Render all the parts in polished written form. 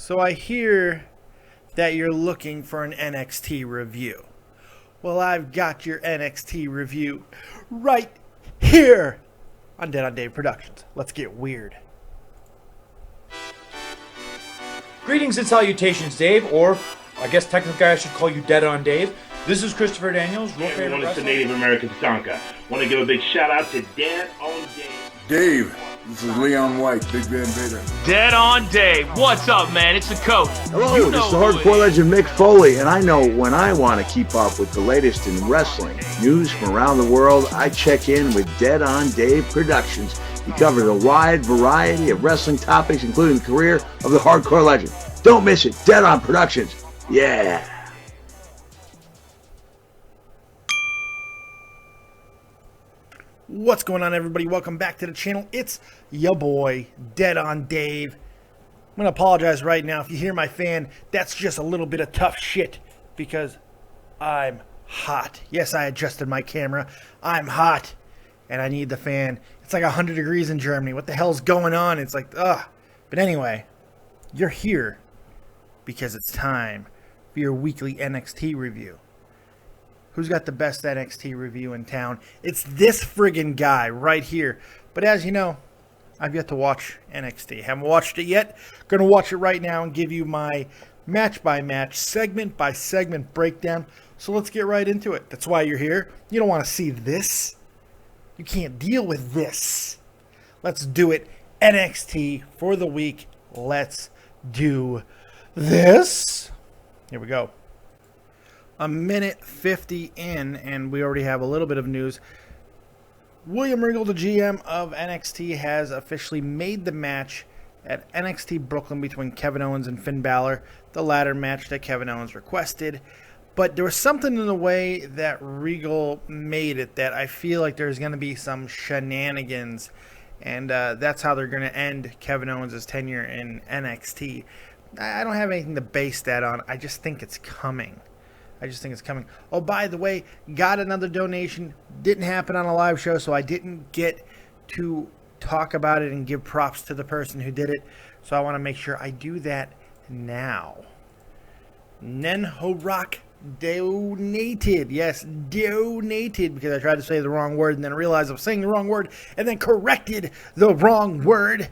So I hear that you're looking for an NXT review. Well, I've got your NXT review right here on Dead on Dave Productions. Let's get weird. Greetings and salutations, Dave, or I guess technically I should call you Dead on Dave. This is Christopher Daniels, your favorite Everyone, it's the wrestler. Native American Tonka. Want to give a big shout out to Dead on Dave. Dave, this is Leon White, Big Van Vader. Dead on Dave. What's up, man? It's the coach. Hello, You this is the know who hardcore it legend Mick Foley, and I know when I want to keep up with the latest in wrestling news from around the world, I check in with Dead on Dave Productions. He covers a wide variety of wrestling topics, including the career of the hardcore legend. Don't miss it. Dead on Productions. Yeah. What's going on, everybody? Welcome back to the channel. It's your boy, Dead on Dave. I'm going to apologize right now. If you hear my fan, that's just a little bit of tough shit because I'm hot. Yes, I adjusted my camera. I'm hot, and I need the fan. It's like 100 degrees in Germany. What the hell's going on? It's like, ugh. But anyway, you're here because it's time for your weekly NXT review. Who's got the best NXT review in town? It's this friggin' guy right here. But as you know, I've yet to watch NXT. Haven't watched it yet. Gonna watch it right now and give you my match-by-match, segment-by-segment breakdown. So let's get right into it. That's why you're here. You don't want to see this. You can't deal with this. Let's do it. NXT for the week. Let's do this. Here we go. A minute 50 in, and we already have a little bit of news. William Regal, the GM of NXT, has officially made the match at NXT Brooklyn between Kevin Owens and Finn Balor, the ladder match that Kevin Owens requested. But there was something in the way that Regal made it that I feel like there's going to be some shenanigans, and that's how they're going to end Kevin Owens' tenure in NXT. I don't have anything to base that on. I just think it's coming. Oh, by the way, got another donation. Didn't happen on a live show, so I didn't get to talk about it and give props to the person who did it. So I want to make sure I do that now. Nenhorok donated. Yes, donated, because I tried to say the wrong word and then realized I was saying the wrong word and then corrected the wrong word.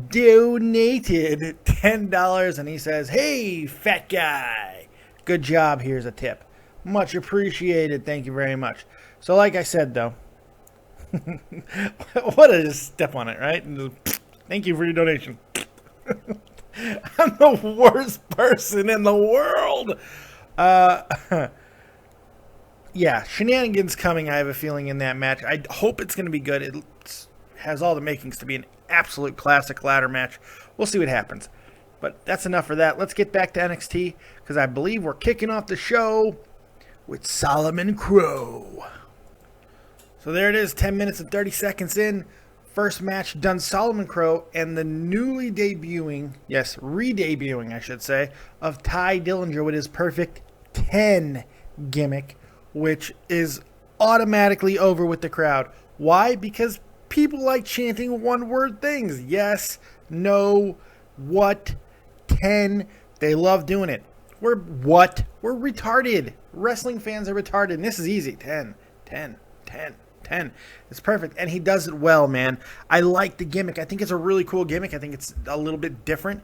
Donated $10, and he says, "Hey, fat guy. Good job, here's a tip." Much appreciated, thank you very much. So like I said, though, what a just step on it, right? And just, thank you for your donation. I'm the worst person in the world. Yeah, shenanigans coming, I have a feeling, in that match. I hope it's going to be good. It has all the makings to be an absolute classic ladder match. We'll see what happens. But that's enough for that. Let's get back to NXT, because I believe we're kicking off the show with Solomon Crow. So there it is, 10 minutes and 30 seconds in. First match done, Solomon Crow and the newly debuting, yes, re-debuting, I should say, of Ty Dillinger with his Perfect 10 gimmick, which is automatically over with the crowd. Why? Because people like chanting one-word things. Yes, no, what, 10. They love doing it. We're retarded. Wrestling fans are retarded. And this is easy. 10, 10, 10, 10. It's perfect. And he does it well, man. I like the gimmick. I think it's a really cool gimmick. I think it's a little bit different.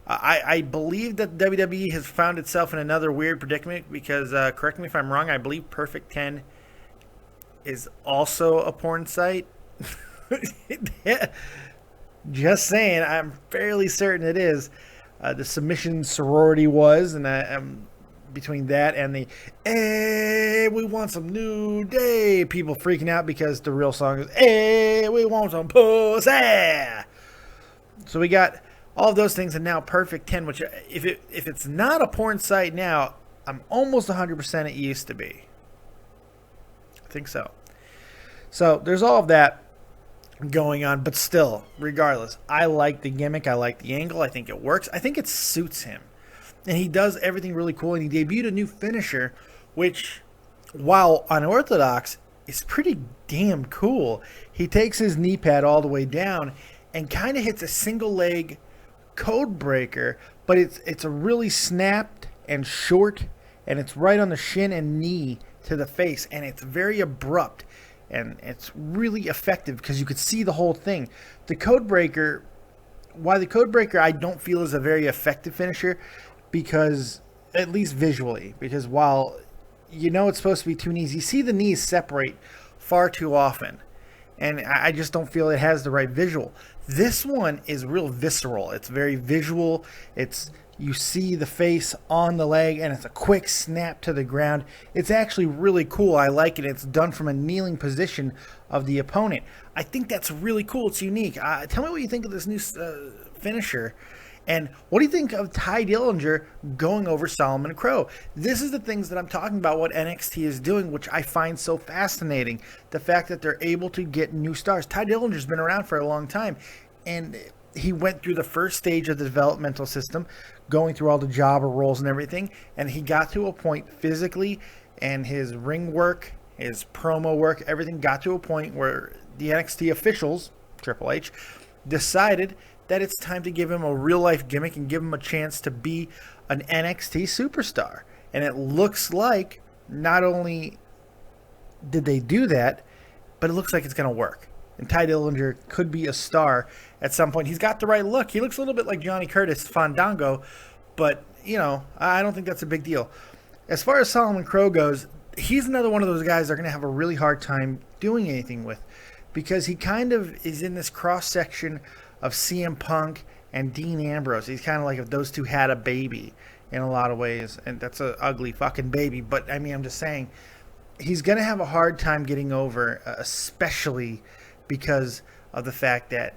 I believe that WWE has found itself in another weird predicament because, correct me if I'm wrong, I believe Perfect 10 is also a porn site. Just saying. I'm fairly certain it is. The submission sorority was, and between that and the "Hey, we want some New Day," people freaking out because the real song is "Hey, we want some pussy." So we got all of those things, and now Perfect 10, which if it's not a porn site now, I'm almost 100% it used to be. I think so. So there's all of that going on, but still, regardless, I like the gimmick. I like the angle. I think it works. I think it suits him, and he does everything really cool. And he debuted a new finisher, which, while unorthodox, is pretty damn cool. He takes his knee pad all the way down and kind of hits a single leg code breaker, but it's a really snapped and short, and it's right on the shin and knee to the face, and it's very abrupt, and it's really effective because you could see the whole thing. The Codebreaker, why the Codebreaker I don't feel is a very effective finisher, because at least visually, because while you know it's supposed to be two knees, you see the knees separate far too often, and I just don't feel it has the right visual. This one is real visceral. It's very visual. You see the face on the leg, and it's a quick snap to the ground. It's actually really cool. I like it. It's done from a kneeling position of the opponent. I think that's really cool. It's unique. Tell me what you think of this new finisher. And what do you think of Ty Dillinger going over Solomon Crowe? This is the things that I'm talking about, what NXT is doing, which I find so fascinating. The fact that they're able to get new stars. Ty Dillinger's been around for a long time, and he went through the first stage of the developmental system, going through all the jobber roles and everything, and he got to a point physically, and his ring work, his promo work, everything got to a point where the NXT officials, Triple H, decided that it's time to give him a real-life gimmick and give him a chance to be an NXT superstar. And it looks like not only did they do that, but it looks like it's going to work. And Ty Dillinger could be a star at some point. He's got the right look. He looks a little bit like Johnny Curtis Fandango, but, you know, I don't think that's a big deal. As far as Solomon Crowe goes, he's another one of those guys they're going to have a really hard time doing anything with, because he kind of is in this cross-section of CM Punk and Dean Ambrose. He's kind of like if those two had a baby in a lot of ways, and that's an ugly fucking baby, but I mean, I'm just saying, he's going to have a hard time getting over, especially because of the fact that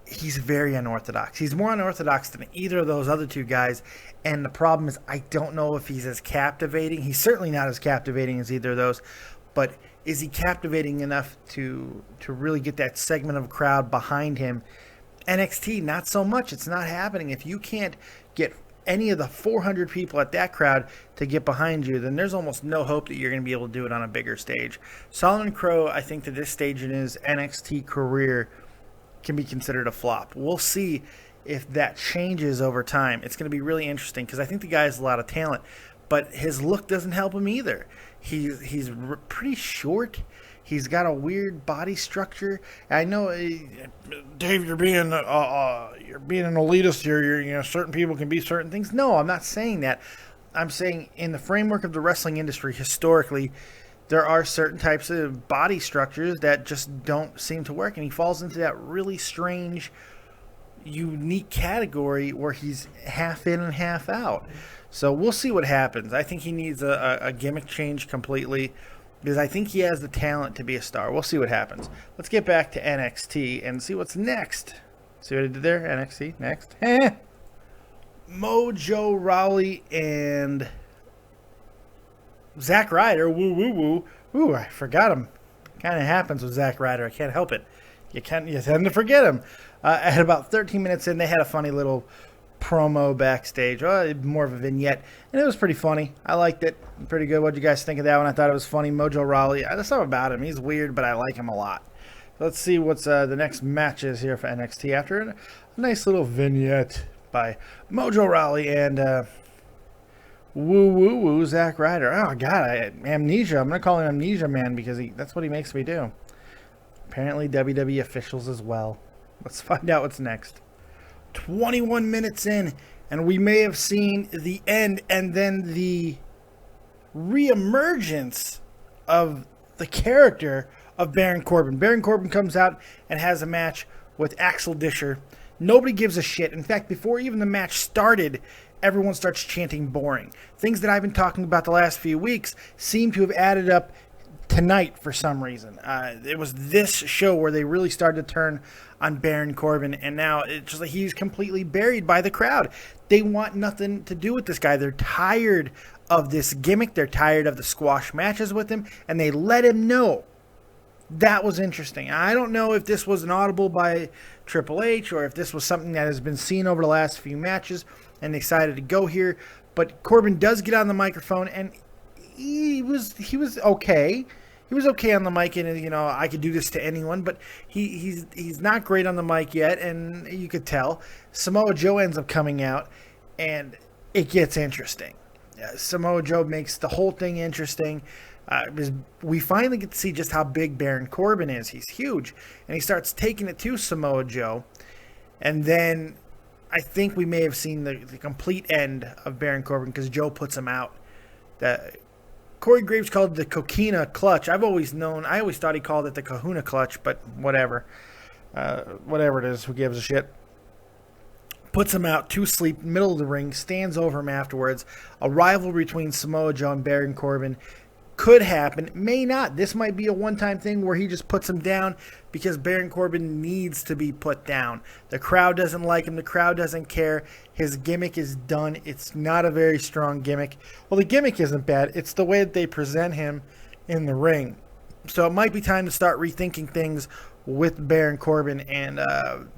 he's very unorthodox. He's more unorthodox than either of those other two guys, and the problem is I don't know if he's as captivating. He's certainly not as captivating as either of those, but is he captivating enough to really get that segment of a crowd behind him? NXT, not so much. It's not happening. If you can't get any of the 400 people at that crowd to get behind you, then there's almost no hope that you're going to be able to do it on a bigger stage. Solomon Crowe, I think, to this stage in his NXT career, can be considered a flop. We'll see if that changes over time. It's going to be really interesting because I think the guy has a lot of talent, but his look doesn't help him either. He's pretty short. He's got a weird body structure. I know, Dave, you're being an elitist here. You know, certain people can be certain things. No, I'm not saying that. I'm saying in the framework of the wrestling industry, historically, there are certain types of body structures that just don't seem to work, and he falls into that really strange, unique category where he's half in and half out. So we'll see what happens. I think he needs a gimmick change completely, because I think he has the talent to be a star. We'll see what happens. Let's get back to NXT and see what's next. See what I did there? NXT, next. Mojo Rawley and Zack Ryder. Woo, woo, woo. Ooh, I forgot him. Kind of happens with Zack Ryder. I can't help it. You tend to forget him. At about 13 minutes in, they had a funny little promo backstage, more of a vignette, and it was pretty funny. I liked it. Pretty good. What'd you guys think of that one? I thought it was funny. Mojo Rawley, there's something about him. He's weird, but I like him a lot. Let's see what's the next match is here for NXT after a nice little vignette by Mojo Rawley and woo woo woo Zack Ryder. Oh God, Amnesia. I'm gonna call him Amnesia Man because that's what he makes me do. Apparently WWE officials as well. Let's find out what's next. 21 minutes in, and we may have seen the end and then the reemergence of the character of Baron Corbin. Baron Corbin comes out and has a match with Axel Disher. Nobody gives a shit. In fact, before even the match started, everyone starts chanting boring. Things that I've been talking about the last few weeks seem to have added up tonight for some reason. It was this show where they really started to turn on Baron Corbin, and now it's just like he's completely buried by the crowd. They want nothing to do with this guy. They're tired of this gimmick. They're tired of the squash matches with him, and they let him know. That was interesting. I don't know if this was an audible by Triple H or if this was something that has been seen over the last few matches and they decided to go here, but Corbin does get on the microphone, and he was okay. He was okay on the mic, and you know, I could do this to anyone, but he's not great on the mic yet, and you could tell. Samoa Joe ends up coming out, and it gets interesting. Samoa Joe makes the whole thing interesting. We finally get to see just how big Baron Corbin is. He's huge, and he starts taking it to Samoa Joe, and then I think we may have seen the complete end of Baron Corbin because Joe puts him out. Corey Graves called it the Coquina Clutch. I always thought he called it the Kahuna Clutch, but whatever. Whatever it is, who gives a shit? Puts him out to sleep, middle of the ring, stands over him afterwards. A rivalry between Samoa Joe and Baron Corbin could happen, may not. This might be a one-time thing where he just puts him down because Baron Corbin needs to be put down. The crowd doesn't like him. The crowd doesn't care. His gimmick is done. It's not a very strong gimmick. Well, the gimmick isn't bad. It's the way that they present him in the ring. So it might be time to start rethinking things with Baron Corbin, and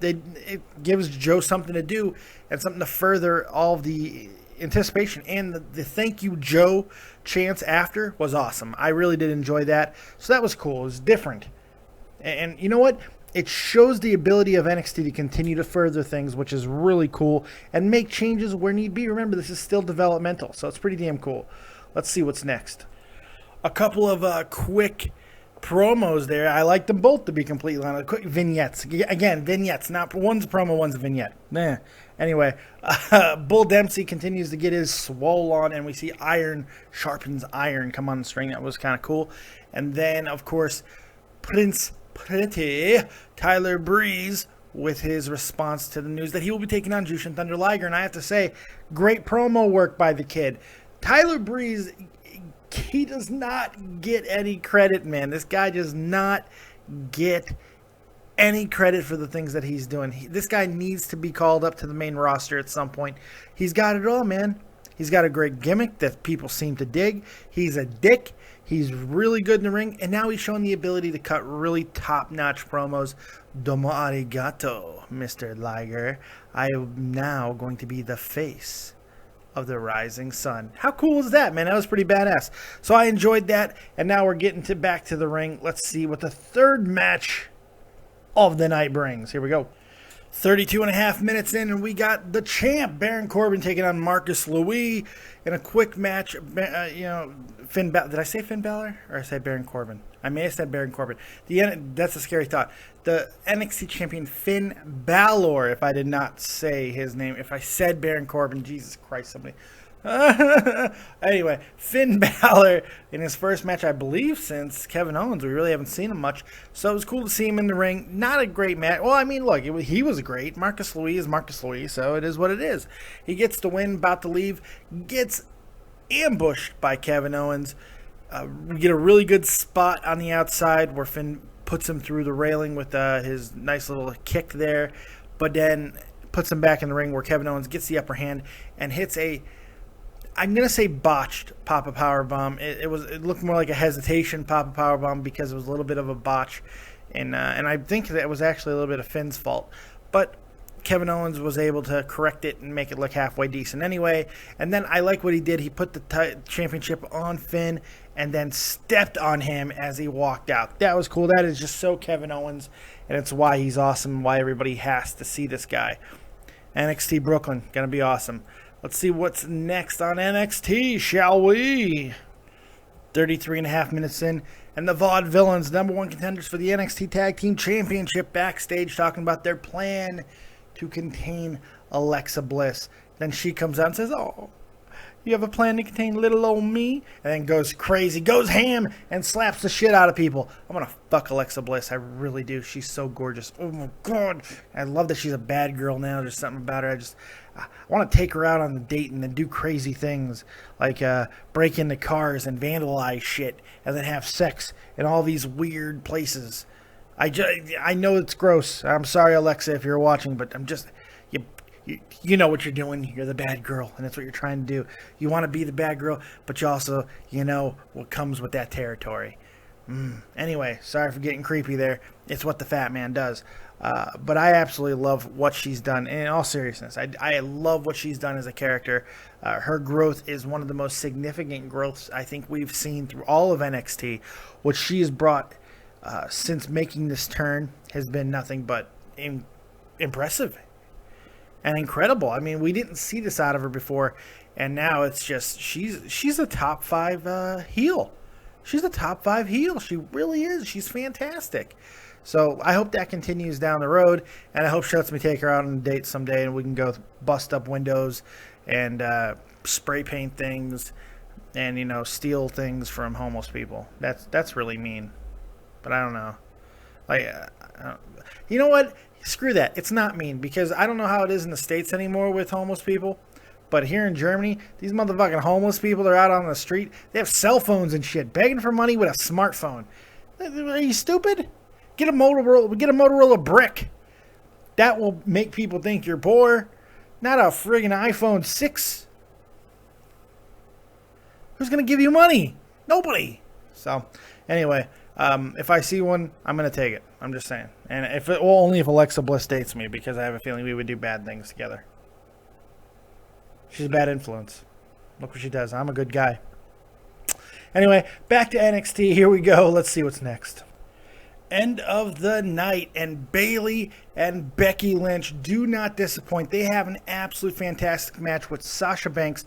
it gives Joe something to do and something to further all of the anticipation. And the thank you Joe chants after was awesome. I really did enjoy that. So that was cool. It was different. And you know what? It shows the ability of NXT to continue to further things, which is really cool, and make changes where need be. Remember, this is still developmental, so it's pretty damn cool. Let's see what's next. A couple of quick promos there. I like them both, to be completely honest. Quick vignettes. Again, vignettes. Not one's a promo, one's a vignette. Anyway, Bull Dempsey continues to get his swole on, and we see iron sharpens iron come on the string. That was kind of cool. And then, of course, Prince Pretty Tyler Breeze with his response to the news that he will be taking on Jushin Thunder Liger. And I have to say, great promo work by the kid. Tyler Breeze, he does not get any credit, man. This guy does not get any credit for the things that he's doing. This guy needs to be called up to the main roster at some point. He's got it all, man. He's got a great gimmick that people seem to dig. He's a dick. He's really good in the ring. And now he's showing the ability to cut really top-notch promos. Domo arigato, Mr. Liger. I am now going to be the face of the rising sun. How cool is that, man? That was pretty badass. So I enjoyed that. And now we're getting back to the ring. Let's see what the third match of the night brings. Here we go. 32 and a half minutes in, and we got the champ, Baron Corbin, taking on Marcus Louis in a quick match. Did I say Finn Balor? Or I say Baron Corbin? I may have said Baron Corbin. That's a scary thought. The NXT champion, Finn Balor, if I did not say his name. If I said Baron Corbin, Jesus Christ, somebody. Anyway, Finn Balor in his first match, I believe, since Kevin Owens. We really haven't seen him much, so it was cool to see him in the ring. Not a great match. Well, I mean, look, he was great. Marcus Louis is Marcus Louis, so it is what it is. He gets the win, about to leave, gets ambushed by Kevin Owens. We get a really good spot on the outside where Finn puts him through the railing with his nice little kick there, but then puts him back in the ring where Kevin Owens gets the upper hand and hits I'm going to say botched Papa Powerbomb. It looked more like a hesitation Papa Powerbomb because it was a little bit of a botch. And I think that was actually a little bit of Finn's fault. But Kevin Owens was able to correct it and make it look halfway decent anyway. And then I like what he did. He put the championship on Finn and then stepped on him as he walked out. That was cool. That is just so Kevin Owens. And it's why he's awesome, why everybody has to see this guy. NXT Brooklyn, going to be awesome. Let's see what's next on NXT, shall we? 33 and a half minutes in, and the Vaudevillains, number one contenders for the NXT Tag Team Championship, backstage talking about their plan to contain Alexa Bliss. Then she comes out and says, "Oh, you have a plan to contain little old me?" And then goes crazy, goes ham, and slaps the shit out of people. I'm going to fuck Alexa Bliss. I really do. She's so gorgeous. Oh, my God. I love that she's a bad girl now. There's something about her. I want to take her out on a date and then do crazy things like break into cars and vandalize shit and then have sex in all these weird places. I know it's gross. I'm sorry, Alexa, if you're watching, but I'm just... You know what you're doing. You're the bad girl, and that's what you're trying to do. You want to be the bad girl, but you also, know what comes with that territory. Anyway, sorry for getting creepy there. It's what the fat man does. But I absolutely love what she's done. And in all seriousness, I love what she's done as a character. Her growth is one of the most significant growths I think we've seen through all of NXT. What she has brought since making this turn has been nothing but impressive. and incredible. I mean, we didn't see this out of her before, and now it's just she's a top 5 heel. She's a top 5 heel. She really is. She's fantastic. So I hope that continues down the road, and I hope she lets me take her out on a date someday, and we can go bust up windows and spray paint things and, steal things from homeless people. That's really mean. But I don't know. You know what? Screw that. It's not mean, because I don't know how it is in the States anymore with homeless people. But here in Germany, these motherfucking homeless people are out on the street. They have cell phones and shit, begging for money with a smartphone. Are you stupid? Get a Motorola brick. That will make people think you're poor. Not a friggin' iPhone 6. Who's going to give you money? Nobody. So, anyway, if I see one, I'm going to take it. I'm just saying. And only if Alexa Bliss dates me, because I have a feeling we would do bad things together. She's a bad influence. Look what she does. I'm a good guy. Anyway, back to NXT. Here we go. Let's see what's next. End of the night, and Bayley and Becky Lynch do not disappoint. They have an absolute fantastic match with Sasha Banks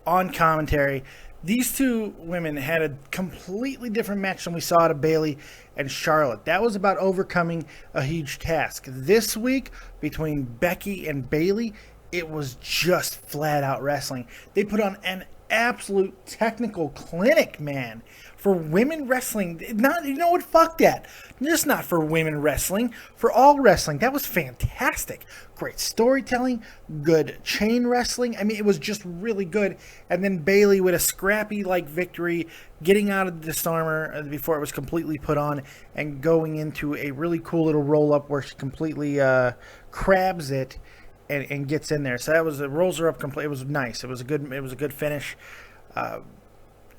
on commentary. These two women had a completely different match than we saw out of Bayley and Charlotte. That was about overcoming a huge task. This week, between Becky and Bayley, it was just flat out wrestling. They put on an absolute technical clinic, man. For women wrestling, fuck that. Just not for women wrestling, for all wrestling. That was fantastic. Great storytelling, good chain wrestling. I mean, it was just really good. And then Bayley with a scrappy victory, getting out of the disarmer before it was completely put on, and going into a really cool little roll up where she completely crabs it and gets in there. So it rolls her up complete. It was nice. It was a good finish.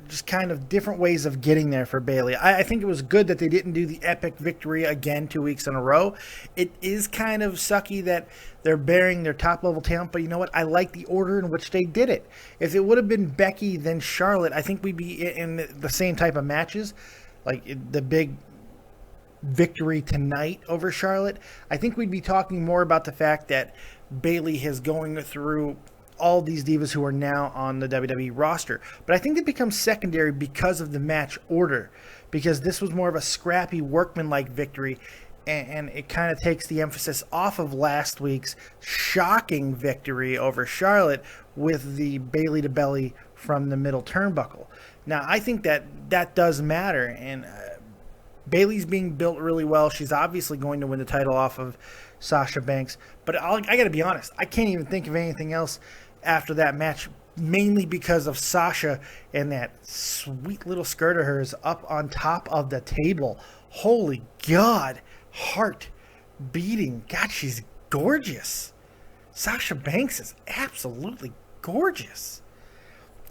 Just kind of different ways of getting there for Bayley. I think it was good that they didn't do the epic victory again 2 weeks in a row. It is kind of sucky that they're burying their top-level talent, but you know what? I like the order in which they did it. If it would have been Becky then Charlotte, I think we'd be in the same type of matches, like the big victory tonight over Charlotte. I think we'd be talking more about the fact that Bayley is going through all these divas who are now on the WWE roster. But I think it becomes secondary because of the match order, because this was more of a scrappy workman-like victory, and it kind of takes the emphasis off of last week's shocking victory over Charlotte with the Bayley to belly from the middle turnbuckle. Now, I think that does matter, and Bayley's being built really well. She's obviously going to win the title off of Sasha Banks, but I got to be honest, I can't even think of anything else after that match, mainly because of Sasha and that sweet little skirt of hers up on top of the table. Holy God, heart beating. God, she's gorgeous. Sasha Banks is absolutely gorgeous.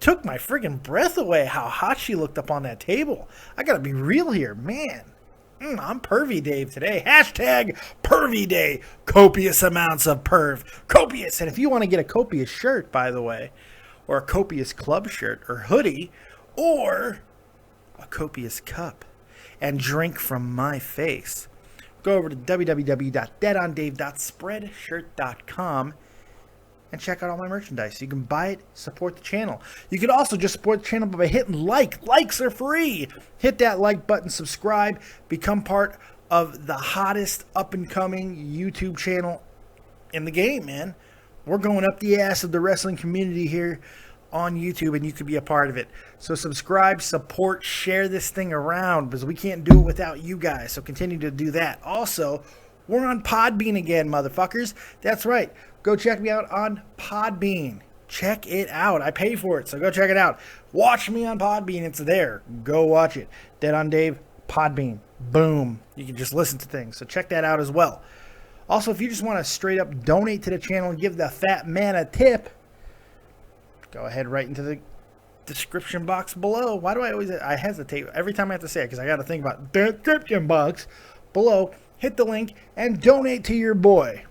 Took my friggin' breath away how hot she looked up on that table. I gotta be real here, man. I'm Pervy Dave today. Hashtag Pervy Day. Copious amounts of perv. Copious. And if you want to get a copious shirt, by the way, or a copious club shirt or hoodie, or a copious cup and drink from my face, go over to www.deadondave.spreadshirt.com and check out all my merchandise. You can buy it, support the channel. You can also just support the channel by hitting like. Likes are free. Hit that like button, subscribe, become part of the hottest up-and-coming YouTube channel in the game, man. We're going up the ass of the wrestling community here on YouTube, and you could be a part of it. So subscribe, support, share this thing around, because we can't do it without you guys. So continue to do that. Also, we're on Podbean again, motherfuckers. That's right. Go check me out on Podbean. Check it out. I pay for it, so go check it out. Watch me on Podbean. It's there. Go watch it. Dead on Dave, Podbean. Boom. You can just listen to things. So check that out as well. Also, if you just want to straight up donate to the channel and give the fat man a tip, go ahead right into the description box below. Why do I hesitate every time I have to say it? Because I got to think about the description box below. Hit the link and donate to your boy.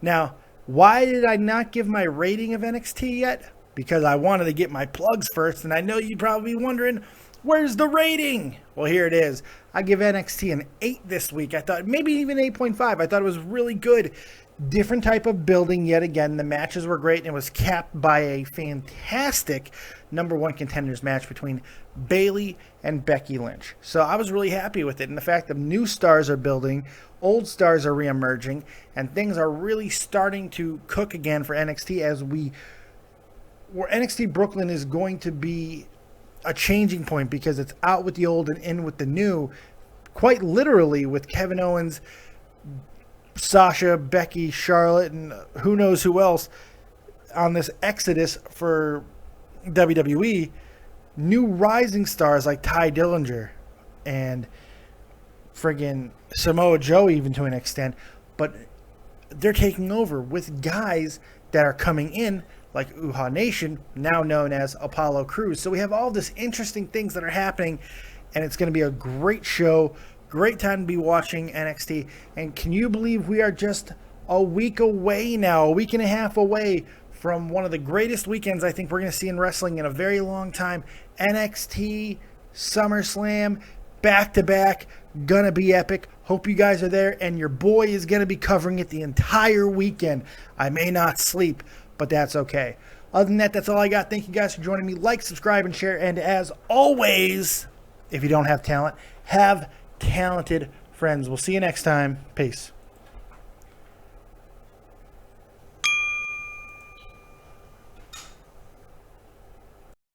Now, why did I not give my rating of NXT yet? Because I wanted to get my plugs first, and I know you'd probably be wondering, where's the rating? Well, here it is. I give NXT an 8 this week. I thought maybe even 8.5. I thought it was really good. different type of building yet again. The matches were great, and it was capped by a fantastic number one contenders match between Bayley and Becky Lynch. So I was really happy with it, and the fact that new stars are building, old stars are reemerging, and things are really starting to cook again for NXT where NXT Brooklyn is going to be a changing point because it's out with the old and in with the new, quite literally, with Kevin Owens, Sasha, Becky, Charlotte, and who knows who else on this exodus for WWE. New rising stars like Ty Dillinger and friggin' Samoa Joe, even to an extent, but they're taking over with guys that are coming in like Uhaa Nation, now known as Apollo Crews. So we have all this interesting things that are happening, and it's going to be a great show. Great time to be watching NXT. And can you believe we are just a week away now, a week and a half away from one of the greatest weekends I think we're going to see in wrestling in a very long time. NXT, SummerSlam, back-to-back, gonna be epic. Hope you guys are there, and your boy is going to be covering it the entire weekend. I may not sleep, but that's okay. Other than that, that's all I got. Thank you guys for joining me. Like, subscribe, and share. And as always, if you don't have talent, have talented friends. We'll see you next time. Peace.